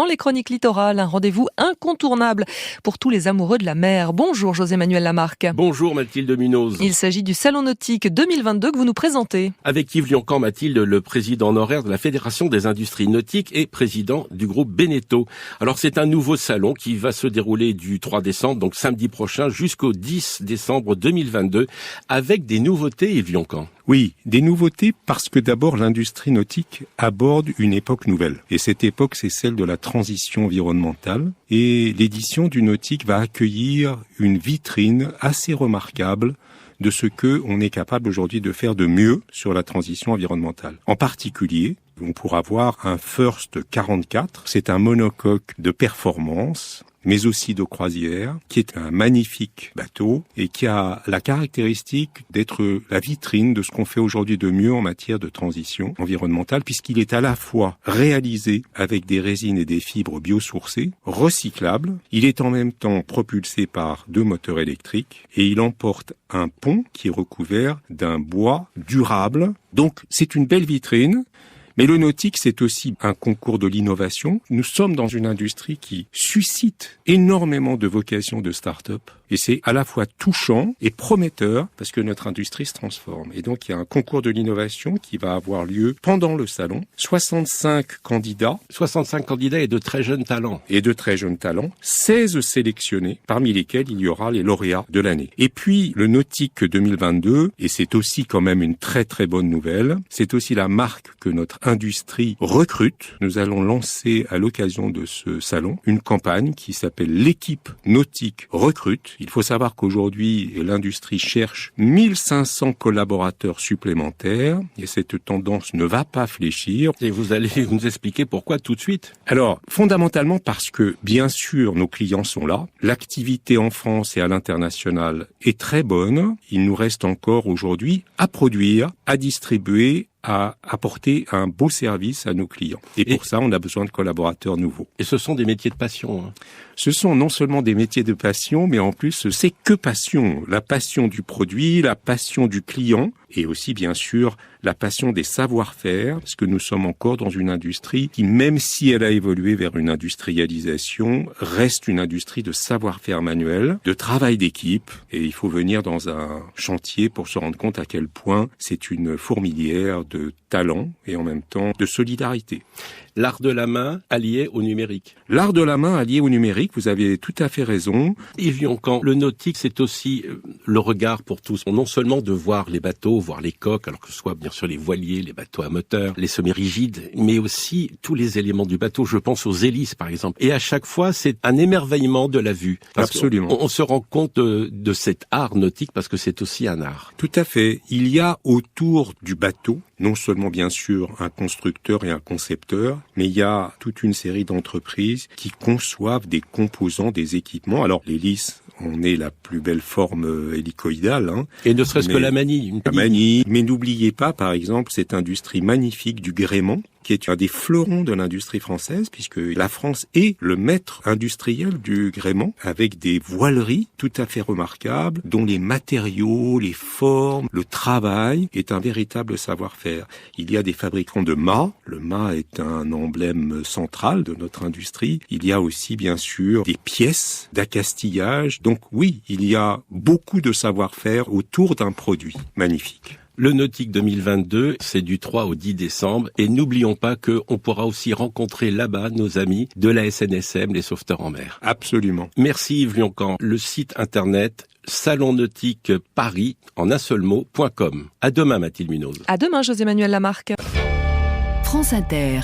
dans les Chroniques Littorales, un rendez-vous incontournable pour tous les amoureux de la mer. Bonjour José-Manuel Lamarque. Bonjour Mathilde Munoz. Il s'agit du Salon Nautique 2022 que vous nous présentez. Avec Yves Lioncan, Mathilde, le président honoraire de la Fédération des industries nautiques et président du groupe Beneteau. Alors c'est un nouveau salon qui va se dérouler du 3 décembre, donc samedi prochain, jusqu'au 10 décembre 2022, avec des nouveautés, Yves Lioncan. Oui, des nouveautés parce que d'abord l'industrie nautique aborde une époque nouvelle. Et cette époque, c'est celle de la transition environnementale. Et l'édition du Nautique va accueillir une vitrine assez remarquable de ce que on est capable aujourd'hui de faire de mieux sur la transition environnementale. En particulier, on pourra voir un First 44. C'est un monocoque de performance, mais aussi de croisière, qui est un magnifique bateau et qui a la caractéristique d'être la vitrine de ce qu'on fait aujourd'hui de mieux en matière de transition environnementale, puisqu'il est à la fois réalisé avec des résines et des fibres biosourcées, recyclables, il est en même temps propulsé par 2 moteurs électriques et il emporte un pont qui est recouvert d'un bois durable. Donc c'est une belle vitrine. Mais le nautique, c'est aussi un concours de l'innovation. Nous sommes dans une industrie qui suscite énormément de vocations de start-up. Et c'est à la fois touchant et prometteur parce que notre industrie se transforme. Et donc, il y a un concours de l'innovation qui va avoir lieu pendant le salon. 65 candidats. 65 candidats et de très jeunes talents. 16 sélectionnés, parmi lesquels il y aura les lauréats de l'année. Et puis, le Nautique 2022, et c'est aussi quand même une très très bonne nouvelle, c'est aussi la marque que notre industrie recrute. Nous allons lancer à l'occasion de ce salon une campagne qui s'appelle l'équipe nautique recrute. Il faut savoir qu'aujourd'hui, l'industrie cherche 1500 collaborateurs supplémentaires et cette tendance ne va pas fléchir. Et vous allez nous expliquer pourquoi tout de suite. Alors, fondamentalement parce que, bien sûr, nos clients sont là. L'activité en France et à l'international est très bonne. Il nous reste encore aujourd'hui à produire, à distribuer, à apporter un beau service à nos clients. Et pour ça, on a besoin de collaborateurs nouveaux. Et ce sont des métiers de passion. Hein. Ce sont non seulement des métiers de passion, mais en plus, c'est que passion. La passion du produit, la passion du client, et aussi, bien sûr, la passion des savoir-faire, parce que nous sommes encore dans une industrie qui, même si elle a évolué vers une industrialisation, reste une industrie de savoir-faire manuel, de travail d'équipe, et il faut venir dans un chantier pour se rendre compte à quel point c'est une fourmilière de talent et en même temps de solidarité. L'art de la main allié au numérique. L'art de la main allié au numérique, vous avez tout à fait raison. Yves Lioncan, le nautique, c'est aussi le regard pour tous. Non seulement de voir les bateaux, voir les coques, alors que ce soit bien sûr les voiliers, les bateaux à moteur, les semi-rigides, mais aussi tous les éléments du bateau. Je pense aux hélices, par exemple. Et à chaque fois, c'est un émerveillement de la vue. Absolument. On se rend compte de cet art nautique parce que c'est aussi un art. Tout à fait. Il y a autour du bateau, non seulement bien sûr un constructeur et un concepteur, mais il y a toute une série d'entreprises qui conçoivent des composants, des équipements. Alors l'hélice, on est la plus belle forme hélicoïdale. Hein, et ne serait-ce que la manie. La manie. Mais n'oubliez pas, par exemple, cette industrie magnifique du gréement, qui est un des fleurons de l'industrie française, puisque la France est le maître industriel du gréement, avec des voileries tout à fait remarquables, dont les matériaux, les formes, le travail est un véritable savoir-faire. Il y a des fabricants de mâts. Le mât est un emblème central de notre industrie. Il y a aussi, bien sûr, des pièces d'accastillage. Donc oui, il y a beaucoup de savoir-faire autour d'un produit magnifique. Le Nautique 2022, c'est du 3 au 10 décembre. Et n'oublions pas qu'on pourra aussi rencontrer là-bas nos amis de la SNSM, les sauveteurs en mer. Absolument. Merci Yves Lioncan. Le site internet Salon Nautique Paris, en un seul mot, .com. À demain Mathilde Munoz. À demain José-Manuel Lamarque. France Inter.